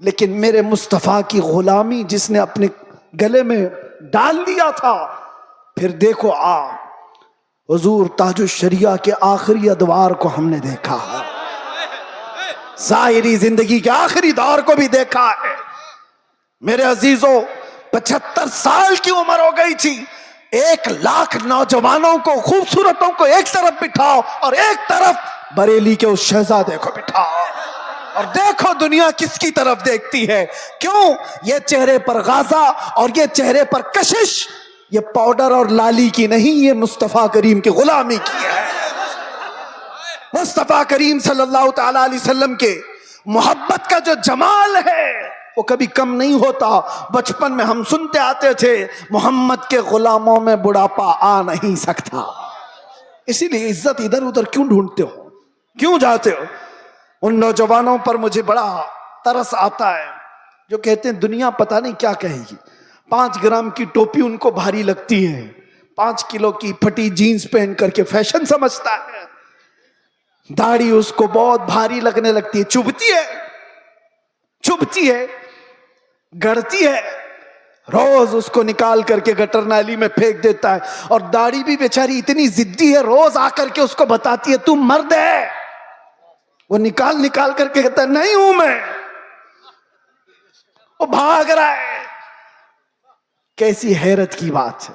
S2: لیکن میرے مصطفیٰ کی غلامی جس نے اپنے گلے میں ڈال لیا تھا، پھر دیکھو حضور تاج الشریعہ کے آخری ادوار کو ہم نے دیکھا ہے، ظاہری زندگی کے آخری دور کو بھی دیکھا ہے. میرے عزیزوں 75 سال کی عمر ہو گئی تھی. 1 لاکھ نوجوانوں کو، خوبصورتوں کو ایک طرف بٹھاؤ اور ایک طرف بریلی کے اس شہزادے کو بٹھاؤ، اور دیکھو دنیا کس کی طرف دیکھتی ہے. کیوں؟ یہ چہرے پر غازہ اور یہ چہرے پر کشش یہ پاؤڈر اور لالی کی نہیں، یہ مصطفیٰ کریم کی غلامی کی ہے. مصطفیٰ کریم صلی اللہ تعالی علیہ وسلم کے محبت کا جو جمال ہے وہ کبھی کم نہیں ہوتا. بچپن میں ہم سنتے آتے تھے محمد کے غلاموں میں بڑھاپا آ نہیں سکتا. اسی لیے عزت ادھر ادھر کیوں ڈھونڈتے ہو، کیوں جاتے ہو؟ ان نوجوانوں پر مجھے بڑا ترس آتا ہے جو کہتے ہیں دنیا پتہ نہیں کیا کہے گی. 5 گرام کی ٹوپی ان کو بھاری لگتی ہے، 5 کلو کی پھٹی جینز پہن کر کے فیشن سمجھتا ہے. داڑھی اس کو بہت بھاری لگنے لگتی ہے، چبھتی ہے، گڑتی ہے. روز اس کو نکال کر کے گٹر نالی میں پھینک دیتا ہے. اور داڑھی بھی بیچاری اتنی ضدی ہے، روز آ کر کے اس کو بتاتی ہے تم مرد ہے. وہ نکال کر کے کہتا ہے نہیں ہوں میں. وہ بھاگ رہا ہے. کیسی حیرت کی بات ہے.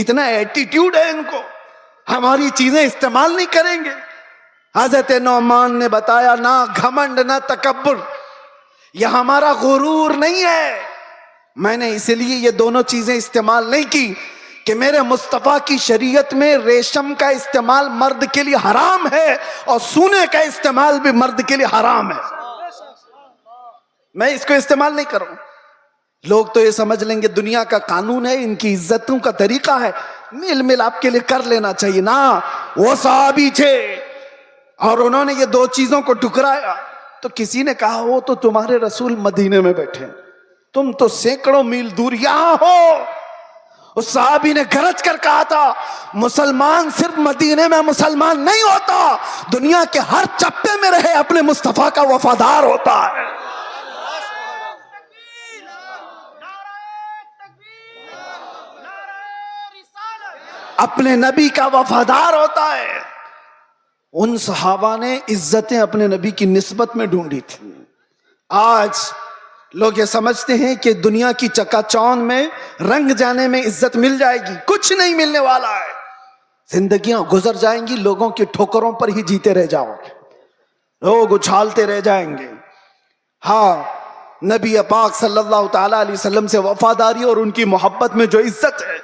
S2: اتنا ایٹیٹیوڈ ہے ان کو، ہماری چیزیں استعمال نہیں کریں گے. حضرت نعمان نے بتایا نہ گھمنڈ نہ تکبر، یہ ہمارا غرور نہیں ہے. میں نے اس لیے یہ دونوں چیزیں استعمال نہیں کی کہ میرے مصطفیٰ کی شریعت میں ریشم کا استعمال مرد کے لیے حرام ہے اور سونے کا استعمال بھی مرد کے لیے حرام ہے. میں اس کو استعمال نہیں کروں. لوگ تو یہ سمجھ لیں گے دنیا کا قانون ہے، ان کی عزتوں کا طریقہ ہے، میل مل آپ کے لیے کر لینا چاہیے. نا، وہ صحابی تھے اور انہوں نے یہ دو چیزوں کو ٹکرایا تو کسی نے کہا وہ تو تمہارے رسول مدینے میں بیٹھے، تم تو سینکڑوں میل دور یہاں ہو. اس صحابی نے گرج کر کہا تھا مسلمان صرف مدینے میں مسلمان نہیں ہوتا، دنیا کے ہر چپے میں رہے اپنے مصطفیٰ کا وفادار ہوتا ہے. اپنے نبی کا وفادار ہوتا ہے. ان صحابہ نے عزتیں اپنے نبی کی نسبت میں ڈھونڈی تھی. آج لوگ یہ سمجھتے ہیں کہ دنیا کی چکا چوند میں رنگ جانے میں عزت مل جائے گی. کچھ نہیں ملنے والا ہے. زندگیاں گزر جائیں گی، لوگوں کی ٹھوکروں پر ہی جیتے رہ جاؤ گے، لوگ اچھالتے رہ جائیں گے. ہاں، نبی پاک صلی اللہ تعالی علیہ وسلم سے وفاداری اور ان کی محبت میں جو عزت ہے،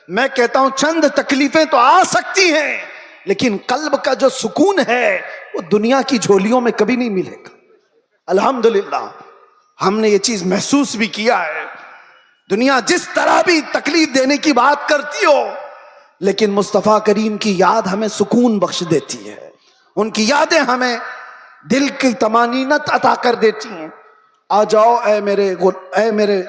S2: میں کہتا ہوں چند تکلیفیں تو آ سکتی ہیں لیکن قلب کا جو سکون ہے وہ دنیا کی جھولیوں میں کبھی نہیں ملے گا. الحمدللہ ہم نے یہ چیز محسوس بھی کیا ہے. دنیا جس طرح بھی تکلیف دینے کی بات کرتی ہو لیکن مصطفیٰ کریم کی یاد ہمیں سکون بخش دیتی ہے. ان کی یادیں ہمیں دل کی طمانینت عطا کر دیتی ہیں. آ جاؤ اے میرے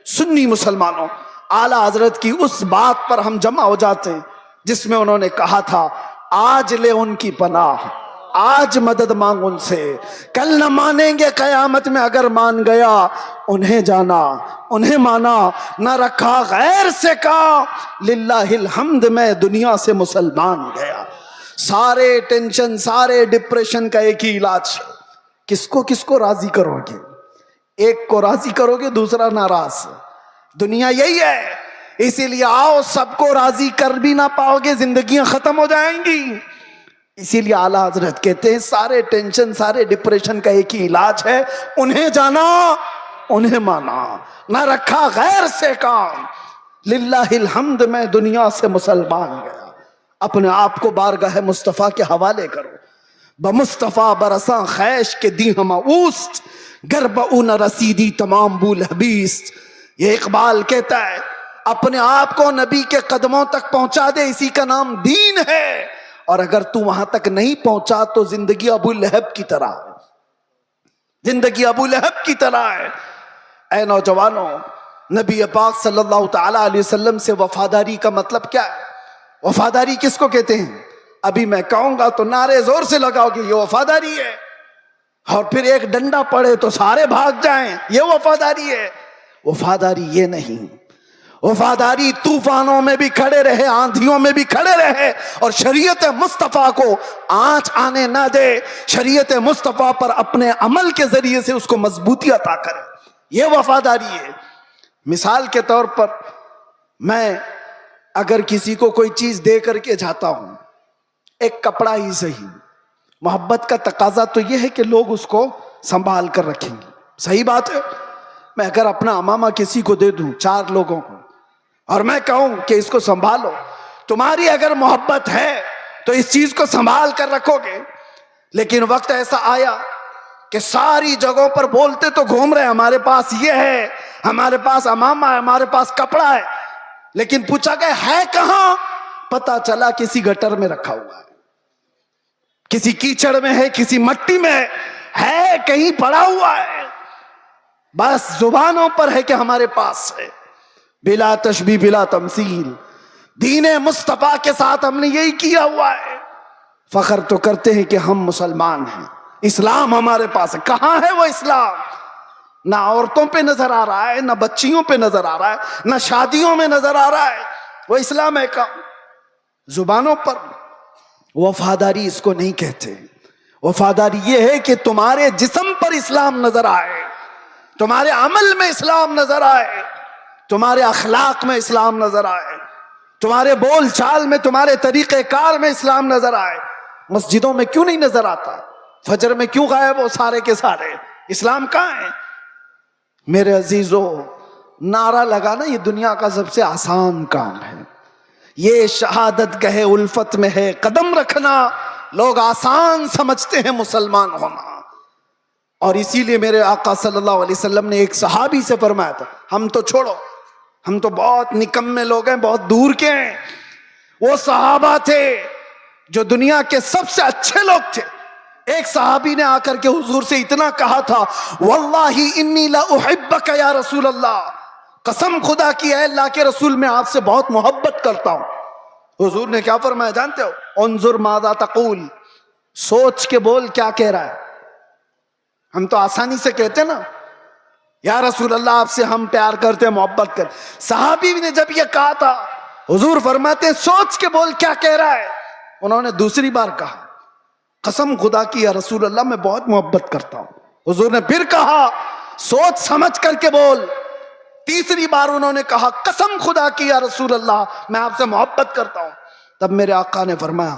S2: سنی مسلمانوں، اعلیٰ حضرت کی اس بات پر ہم جمع ہو جاتے ہیں جس میں انہوں نے کہا تھا آج لے ان کی پناہ، آج مدد مانگ ان سے، کل نہ مانیں گے قیامت میں اگر مان گیا. انہیں جانا انہیں مانا، نہ رکھا غیر سے کا، للہ الحمد میں دنیا سے مسلمان گیا. سارے ٹینشن سارے ڈپریشن کا ایک ہی علاج، کس کو راضی کرو گے؟ ایک کو راضی کرو گے دوسرا ناراض. دنیا یہی ہے. اسی لیے آؤ، سب کو راضی کر بھی نہ پاؤ گے، زندگیاں ختم ہو جائیں گی. اسی لیے اعلیٰ حضرت کہتے ہیں سارے ٹینشن سارے ڈپریشن کا ایک ہی علاج ہے، انہیں جانا انہیں مانا، نہ رکھا غیر سے کام، للہ الحمد میں دنیا سے مسلمان گیا. اپنے آپ کو بارگاہ مصطفیٰ کے حوالے کرو. بمصطفیٰ برساں خیش کے دی ہم اوست، گرب اون رسیدی تمام بول حبیست. یہ اقبال کہتا ہے اپنے آپ کو نبی کے قدموں تک پہنچا دے، اسی کا نام دین ہے. اور اگر تو وہاں تک نہیں پہنچا تو زندگی ابو لہب کی طرح ہے، زندگی ابو لہب کی طرح ہے. اے نوجوانوں، نبی پاک صلی اللہ تعالی علیہ وسلم سے وفاداری کا مطلب کیا ہے؟ وفاداری کس کو کہتے ہیں؟ ابھی میں کہوں گا تو نعرے زور سے لگاؤ گے یہ وفاداری ہے، اور پھر ایک ڈنڈا پڑے تو سارے بھاگ جائیں یہ وفاداری ہے. وفاداری یہ نہیں. وفاداری طوفانوں میں بھی کھڑے رہے، آندھیوں میں بھی کھڑے رہے اور شریعت مصطفیٰ کو آنچ آنے نہ دے، شریعت مصطفیٰ پر اپنے عمل کے ذریعے سے اس کو مضبوطی عطا کرے. یہ وفاداری ہے. مثال کے طور پر میں اگر کسی کو کوئی چیز دے کر کے جاتا ہوں، ایک کپڑا ہی صحیح، محبت کا تقاضا تو یہ ہے کہ لوگ اس کو سنبھال کر رکھیں گے. صحیح بات ہے. میں اگر اپنا امامہ کسی کو دے دوں 4 لوگوں کو اور میں کہوں کہ اس کو سنبھالو، تمہاری اگر محبت ہے تو اس چیز کو سنبھال کر رکھو گے. لیکن وقت ایسا آیا کہ ساری جگہوں پر بولتے تو گھوم رہے ہمارے پاس یہ ہے، ہمارے پاس امامہ ہے، ہمارے پاس کپڑا ہے، لیکن پوچھا گیا ہے کہاں؟ پتا چلا کسی گٹر میں رکھا ہوا ہے، کسی کیچڑ میں ہے، کسی مٹی میں ہے، کہیں پڑا ہوا ہے. بس زبانوں پر ہے کہ ہمارے پاس ہے. بلا تشبیہ بلا تمثیل دین مصطفیٰ کے ساتھ ہم نے یہی کیا ہوا ہے. فخر تو کرتے ہیں کہ ہم مسلمان ہیں، اسلام ہمارے پاس ہے. کہاں ہے وہ اسلام؟ نہ عورتوں پہ نظر آ رہا ہے، نہ بچیوں پہ نظر آ رہا ہے، نہ شادیوں میں نظر آ رہا ہے. وہ اسلام ہے کہاں؟ زبانوں پر. وفاداری اس کو نہیں کہتے. وفاداری یہ ہے کہ تمہارے جسم پر اسلام نظر آئے، تمہارے عمل میں اسلام نظر آئے، تمہارے اخلاق میں اسلام نظر آئے. تمہارے بول چال میں, تمہارے طریقہ کار میں اسلام نظر آئے. مسجدوں میں کیوں نہیں نظر آتا؟ فجر میں کیوں غائب ہو سارے کے سارے؟ اسلام کہاں ہے؟ میرے عزیزو, نعرہ لگانا یہ دنیا کا سب سے آسان کام ہے. یہ شہادت گہے الفت میں ہے قدم رکھنا. لوگ آسان سمجھتے ہیں مسلمان ہونا. اور اسی لیے میرے آقا صلی اللہ علیہ وسلم نے ایک صحابی سے فرمایا تھا, ہم تو چھوڑو, ہم تو بہت نکمے لوگ ہیں, بہت دور کے ہیں. وہ صحابہ تھے جو دنیا کے سب سے اچھے لوگ تھے. ایک صحابی نے آ کر کے حضور سے اتنا کہا تھا, واللہ انی لا احبک یا رسول اللہ, قسم خدا کی ہے اللہ کے رسول میں آپ سے بہت محبت کرتا ہوں. حضور نے کیا فرمایا جانتے ہو؟ انظر ماذا تقول, سوچ کے بول کیا کہہ رہا ہے. ہم تو آسانی سے کہتے نا یا رسول اللہ آپ سے ہم پیار کرتے ہیں, محبت کرتے. صحابی نے جب یہ کہا تھا, حضور فرماتے ہیں سوچ کے بول کیا کہہ رہا ہے. انہوں نے دوسری بار کہا, قسم خدا کی یا رسول اللہ میں بہت محبت کرتا ہوں. حضور نے پھر کہا سوچ سمجھ کر کے بول. تیسری بار انہوں نے کہا قسم خدا کی یا رسول اللہ میں آپ سے محبت کرتا ہوں. تب میرے آقا نے فرمایا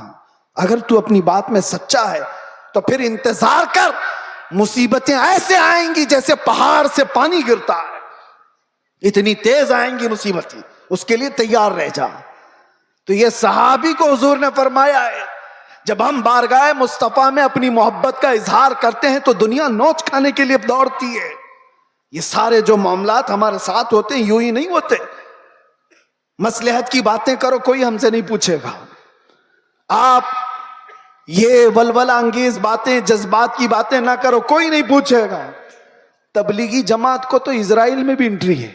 S2: اگر تو اپنی بات میں سچا ہے تو پھر انتظار کر, مصیبتیں ایسے آئیں گی جیسے پہاڑ سے پانی گرتا ہے, اتنی تیز آئیں گی مصیبتیں, اس کے لیے تیار رہ جا. تو یہ صحابی کو حضور نے فرمایا ہے جب ہم بارگاہ مصطفیٰ میں اپنی محبت کا اظہار کرتے ہیں تو دنیا نوچ کھانے کے لیے دوڑتی ہے. یہ سارے جو معاملات ہمارے ساتھ ہوتے ہیں یوں ہی نہیں ہوتے. مصلحت کی باتیں کرو کوئی ہم سے نہیں پوچھے گا. آپ یہ ولولہ انگیز باتیں, جذبات کی باتیں نہ کرو, کوئی نہیں پوچھے گا. تبلیغی جماعت کو تو اسرائیل میں بھی انٹری ہے,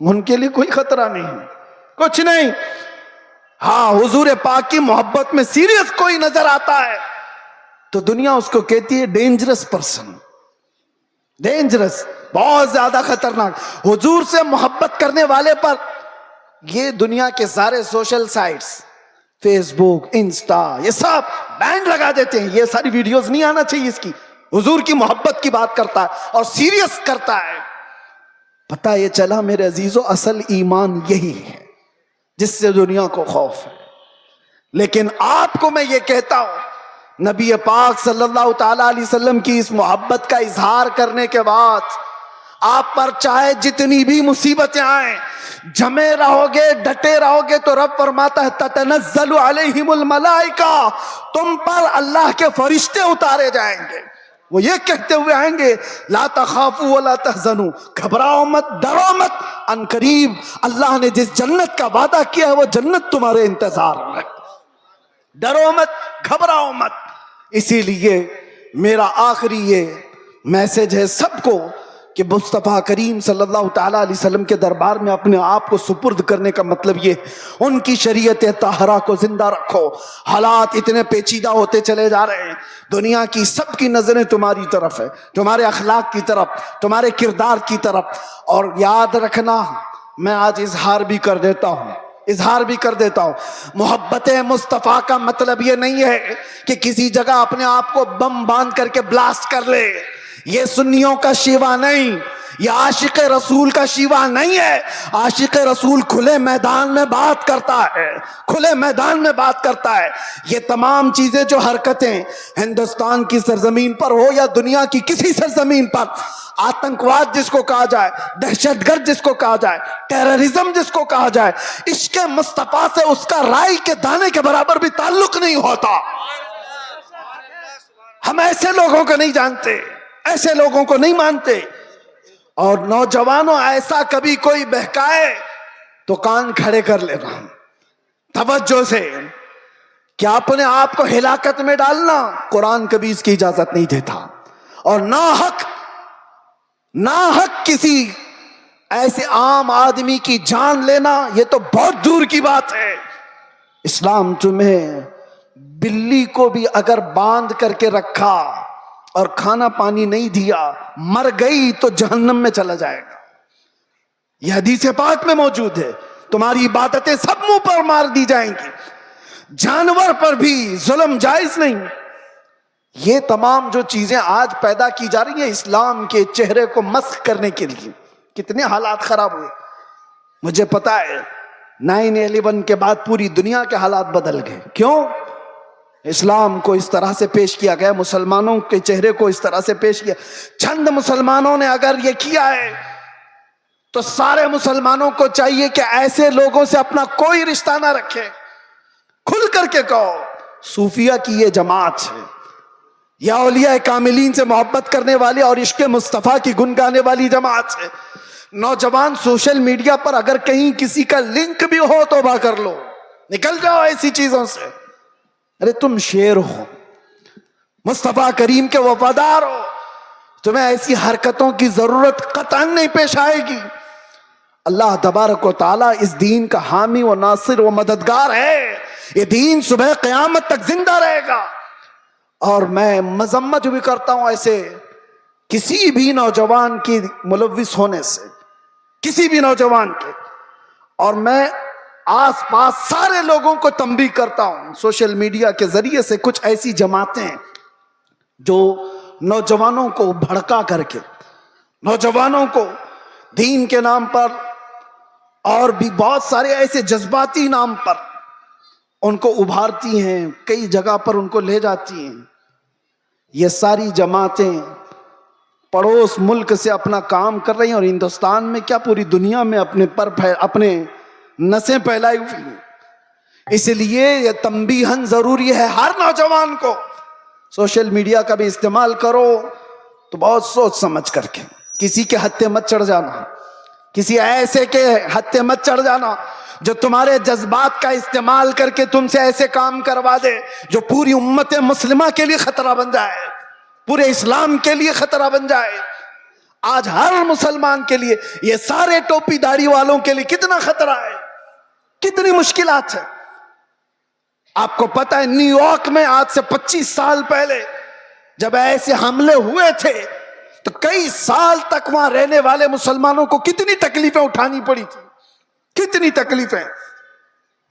S2: ان کے لیے کوئی خطرہ نہیں, کچھ نہیں. ہاں حضور پاک کی محبت میں سیریس کوئی نظر آتا ہے تو دنیا اس کو کہتی ہے ڈینجرس پرسن, ڈینجرس, بہت زیادہ خطرناک. حضور سے محبت کرنے والے پر یہ دنیا کے سارے سوشل سائٹس, فیس بک, انسٹا, یہ سب بینڈ لگا دیتے ہیں. یہ ساری ویڈیوز نہیں آنا چاہیے اس کی. حضور کی محبت کی بات کرتا ہے اور سیریس کرتا ہے. پتہ یہ چلا میرے عزیزو اصل ایمان یہی ہے جس سے دنیا کو خوف ہے. لیکن آپ کو میں یہ کہتا ہوں نبی پاک صلی اللہ تعالی علیہ وسلم کی اس محبت کا اظہار کرنے کے بعد آپ پر چاہے جتنی بھی مصیبتیں آئیں, جمے رہو گے, ڈٹے رہو گے تو رب فرماتا ہے تتنزل علیہم الملائکہ, تم پر اللہ کے فرشتے اتارے جائیں گے. وہ یہ کہتے ہوئے آئیں گے لا تخافوا ولا تحزنوا, گھبراؤ مت, ڈرو مت, ان قریب اللہ نے جس جنت کا وعدہ کیا ہے وہ جنت تمہارے انتظار میں. ڈرو مت, گھبراؤ مت. اسی لیے میرا آخری یہ میسج ہے سب کو کہ مصطفیٰ کریم صلی اللہ تعالیٰ علیہ وسلم کے دربار میں اپنے آپ کو سپرد کرنے کا مطلب یہ, ان کی شریعت طاہرہ کو زندہ رکھو. حالات اتنے پیچیدہ ہوتے چلے جا رہے ہیں, دنیا کی سب کی نظریں تمہاری طرف ہے, تمہارے اخلاق کی طرف, تمہارے کردار کی طرف. اور یاد رکھنا, میں آج اظہار بھی کر دیتا ہوں, محبت مصطفیٰ کا مطلب یہ نہیں ہے کہ کسی جگہ اپنے آپ کو بم باندھ کر کے بلاسٹ کر لے. یہ سنیوں کا شیوا نہیں, یہ عاشق رسول کا شیوا نہیں ہے. عاشق رسول کھلے میدان میں بات کرتا ہے, کھلے میدان میں بات کرتا ہے. یہ تمام چیزیں جو حرکتیں ہندوستان کی سرزمین پر ہو یا دنیا کی کسی سرزمین پر, آتنکواد جس کو کہا جائے, دہشت گرد جس کو کہا جائے, ٹیررزم جس کو کہا جائے, عشق مصطفیٰ سے اس کا رائی کے دانے کے برابر بھی تعلق نہیں ہوتا. ہم ایسے لوگوں کو نہیں جانتے, ایسے لوگوں کو نہیں مانتے. اور نوجوانوں ایسا کبھی کوئی بہکائے تو کان کھڑے کر لینا توجہ سے, کیا اپنے آپ کو ہلاکت میں ڈالنا قرآن کبھی اس کی اجازت نہیں دیتا. اور ناحق کسی ایسے عام آدمی کی جان لینا یہ تو بہت دور کی بات ہے. اسلام تمہیں بلی کو بھی اگر باندھ کر کے رکھا اور کھانا پانی نہیں دیا, مر گئی تو جہنم میں چلا جائے گا. یہ حدیث پاک میں موجود ہے. تمہاری عبادتیں سب منہ پر مار دی جائیں گی, جانور پر بھی ظلم جائز نہیں. یہ تمام جو چیزیں آج پیدا کی جا رہی ہیں اسلام کے چہرے کو مسخ کرنے کے لیے, کتنے حالات خراب ہوئے. مجھے پتا ہے 9/11 کے بعد پوری دنیا کے حالات بدل گئے. کیوں؟ اسلام کو اس طرح سے پیش کیا گیا, مسلمانوں کے چہرے کو اس طرح سے پیش کیا. چند مسلمانوں نے اگر یہ کیا ہے تو سارے مسلمانوں کو چاہیے کہ ایسے لوگوں سے اپنا کوئی رشتہ نہ رکھے. کھل کر کے کہو صوفیہ کی یہ جماعت ہے, یا اولیاء کاملین سے محبت کرنے والی اور عشق مصطفیٰ کی گنگانے والی جماعت ہے. نوجوان سوشل میڈیا پر اگر کہیں کسی کا لنک بھی ہو توبہ کر لو, نکل جاؤ ایسی چیزوں سے. ارے تم شیر ہو, مصطفیٰ کریم کے وفادار ہو, تمہیں ایسی حرکتوں کی ضرورت قطعاً نہیں پیش آئے گی. اللہ تبارک و تعالیٰ اس دین کا حامی و ناصر و مددگار ہے. یہ دین صبح قیامت تک زندہ رہے گا. اور میں مذمت بھی کرتا ہوں ایسے کسی بھی نوجوان کی ملوث ہونے سے, کسی بھی نوجوان کے. اور میں آس پاس سارے لوگوں کو تنبیہ کرتا ہوں, سوشل میڈیا کے ذریعے سے کچھ ایسی جماعتیں جو نوجوانوں کو بھڑکا کر کے, نوجوانوں کو دین کے نام پر اور بھی بہت سارے ایسے جذباتی نام پر ان کو ابھارتی ہیں, کئی جگہ پر ان کو لے جاتی ہیں. یہ ساری جماعتیں پڑوس ملک سے اپنا کام کر رہی ہیں, اور ہندوستان میں کیا پوری دنیا میں اپنے نسیں پھیلائی ہوئی ہیں. اس لیے یہ تنبیہاً ضروری ہے ہر نوجوان کو, سوشل میڈیا کا بھی استعمال کرو تو بہت سوچ سمجھ کر کے. کسی کے ہتھے مت چڑھ جانا, کسی ایسے کے ہتھے مت چڑھ جانا جو تمہارے جذبات کا استعمال کر کے تم سے ایسے کام کروا دے جو پوری امت مسلمہ کے لیے خطرہ بن جائے, پورے اسلام کے لیے خطرہ بن جائے. آج ہر مسلمان کے لیے, یہ سارے ٹوپی داڑھی والوں کے لیے کتنا خطرہ ہے, کتنی مشکلات ہے. آپ کو پتہ ہے نیو یارک میں آج سے 25 سال پہلے جب ایسے حملے ہوئے تھے تو کئی سال تک وہاں رہنے والے مسلمانوں کو کتنی تکلیفیں اٹھانی پڑی تھی, کتنی تکلیفیں.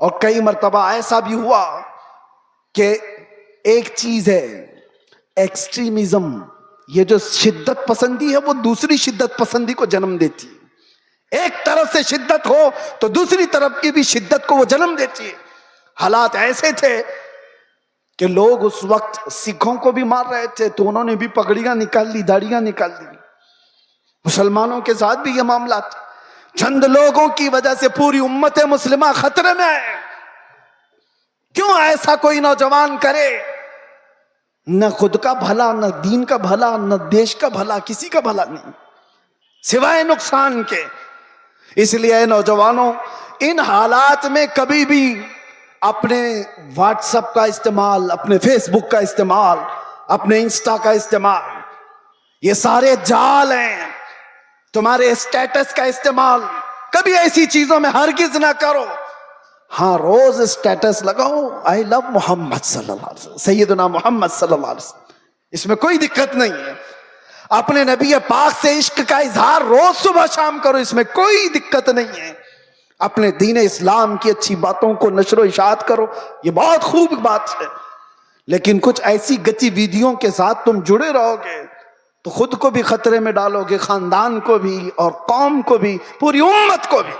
S2: اور کئی مرتبہ ایسا بھی ہوا کہ ایک چیز ہے ایکسٹریمزم, یہ جو شدت پسندی ہے وہ دوسری شدت پسندی کو جنم دیتی ہے. ایک طرف سے شدت ہو تو دوسری طرف کی بھی شدت کو وہ جنم دیتی ہے. حالات ایسے تھے کہ لوگ اس وقت سکھوں کو بھی مار رہے تھے تو انہوں نے بھی پگڑیاں نکال لی, داڑیاں نکال لی. مسلمانوں کے ساتھ بھی یہ معاملات, چند لوگوں کی وجہ سے پوری امت مسلمہ خطرے میں ہے. کیوں ایسا کوئی نوجوان کرے؟ نہ خود کا بھلا, نہ دین کا بھلا, نہ دیش کا بھلا, کسی کا بھلا نہیں سوائے نقصان کے. اس لیے اے نوجوانوں, ان حالات میں کبھی بھی اپنے واٹس ایپ کا استعمال, اپنے فیس بک کا استعمال, اپنے انسٹا کا استعمال, یہ سارے جال ہیں. تمہارے اسٹیٹس کا استعمال کبھی ایسی چیزوں میں ہرگز نہ کرو. ہاں روز اسٹیٹس لگاؤ آئی لو محمد صلی اللہ علیہ وسلم, سیدنا محمد صلی اللہ علیہ وسلم, اس میں کوئی دقت نہیں ہے. اپنے نبی پاک سے عشق کا اظہار روز صبح شام کرو, اس میں کوئی دقت نہیں ہے. اپنے دین اسلام کی اچھی باتوں کو نشر و اشاعت کرو, یہ بہت خوب بات ہے. لیکن کچھ ایسی گتی ویدیوں کے ساتھ تم جڑے رہو گے تو خود کو بھی خطرے میں ڈالو گے, خاندان کو بھی اور قوم کو بھی, پوری امت کو بھی.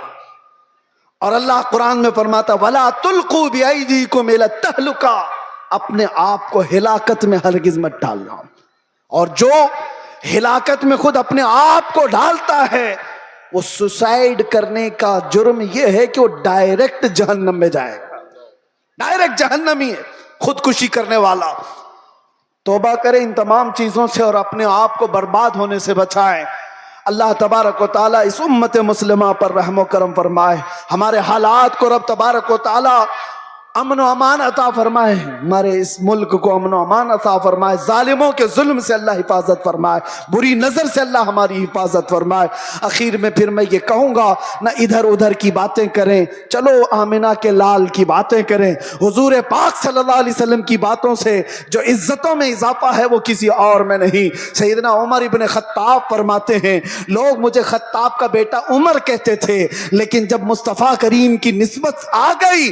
S2: اور اللہ قرآن میں فرماتا وَلَا تُلْقُوا بِأَيْدِيكُمْ إِلَى التَّهْلُكَةِ, اپنے آپ کو ہلاکت میں ہرگز مت ڈالنا. اور جو ہلاکت میں خود اپنے آپ کو ڈالتا ہے وہ سوسائڈ کرنے کا جرم یہ ہے کہ وہ ڈائریکٹ جہنم میں جائے گا, ڈائریکٹ جہنمی ہے خودکشی کرنے والا. توبہ کریں ان تمام چیزوں سے اور اپنے آپ کو برباد ہونے سے بچائیں. اللہ تبارک و تعالیٰ اس امت مسلمہ پر رحم و کرم فرمائے. ہمارے حالات کو رب تبارک و تعالیٰ امن و امان عطا فرمائے, ہمارے اس ملک کو امن و امان عطا فرمائے, ظالموں کے ظلم سے اللہ حفاظت فرمائے, بری نظر سے اللہ ہماری حفاظت فرمائے. اخیر میں پھر میں یہ کہوں گا, نہ ادھر ادھر کی باتیں کریں, چلو آمنہ کے لال کی باتیں کریں. حضور پاک صلی اللہ علیہ وسلم کی باتوں سے جو عزتوں میں اضافہ ہے وہ کسی اور میں نہیں. سیدنا عمر ابن خطاب فرماتے ہیں لوگ مجھے خطاب کا بیٹا عمر کہتے تھے, لیکن جب مصطفیٰ کریم کی نسبت آ گئی